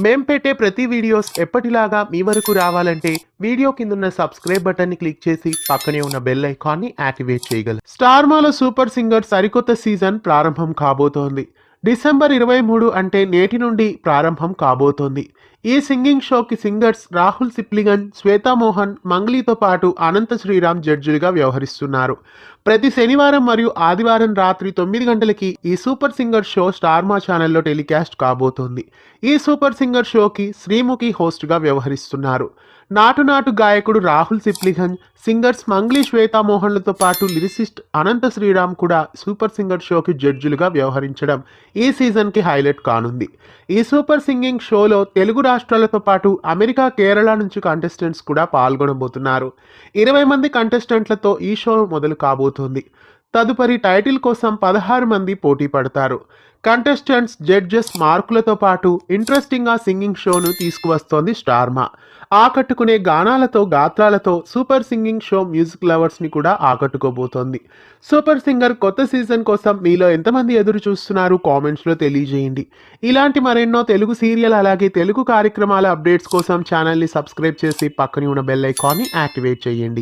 మేం పెట్టే ప్రతి వీడియోస్ ఎప్పటిలాగా మీ వరకు రావాలంటే వీడియో కిందున్న సబ్స్క్రైబ్ బటన్ ని క్లిక్ చేసి పక్కనే ఉన్న బెల్ ఐకాన్ ని యాక్టివేట్ చేయగలరు. స్టార్ మాలో సూపర్ సింగర్ సరికొత్త సీజన్ ప్రారంభం కాబోతోంది. డిసెంబర్ 23 అంటే నేటి నుండి ప్రారంభం కాబోతోంది. ఈ సింగింగ్ షోకి సింగర్స్ రాహుల్ సిప్లిగన్, శ్వేతా మోహన్, మంగ్లీతో పాటు అనంత శ్రీరామ్ జడ్జిలుగా వ్యవహరిస్తున్నారు. ప్రతి శనివారం మరియు ఆదివారం రాత్రి 9 గంటలకి ఈ సూపర్ సింగర్ షో స్టార్ మా ఛానల్లో టెలికాస్ట్ కాబోతోంది. ఈ సూపర్ సింగర్ షోకి శ్రీముఖి హోస్ట్గా వ్యవహరిస్తున్నారు. నాటు గాయకుడు రాహుల్ సిప్లిగన్, సింగర్స్ మంగ్లీ, శ్వేతా మోహన్లతో పాటు లిరిసిస్ట్ అనంత శ్రీరామ్ కూడా సూపర్ సింగర్ షోకి జడ్జిలుగా వ్యవహరించడం ఈ సీజన్కి హైలైట్ కానుంది. ఈ సూపర్ సింగింగ్ షోలో తెలుగు రాష్ట్రాలతో పాటు అమెరికా, కేరళ నుంచి కంటెస్టెంట్స్ కూడా పాల్గొనబోతున్నారు. 20 మంది కంటెస్టెంట్లతో ఈ షో మొదలు కాబోతోంది. తదుపరి టైటిల్ కోసం 16 మంది పోటీ పడతారు. కంటెస్టెంట్స్, జడ్జెస్ మార్కులతో పాటు ఇంట్రెస్టింగ్గా సింగింగ్ షోను తీసుకువస్తోంది స్టార్మా. ఆకట్టుకునే గానాలతో, గాత్రాలతో సూపర్ సింగింగ్ షో మ్యూజిక్ లవర్స్ని కూడా ఆకట్టుకోబోతోంది. సూపర్ సింగర్ కొత్త సీజన్ కోసం మీలో ఎంతమంది ఎదురు చూస్తున్నారు కామెంట్స్లో తెలియజేయండి. ఇలాంటి మరెన్నో తెలుగు సీరియల్ అలాగే తెలుగు కార్యక్రమాల అప్డేట్స్ కోసం ఛానల్ని సబ్స్క్రైబ్ చేసి పక్కనే ఉన్న బెల్ ఐకాన్ని యాక్టివేట్ చేయండి.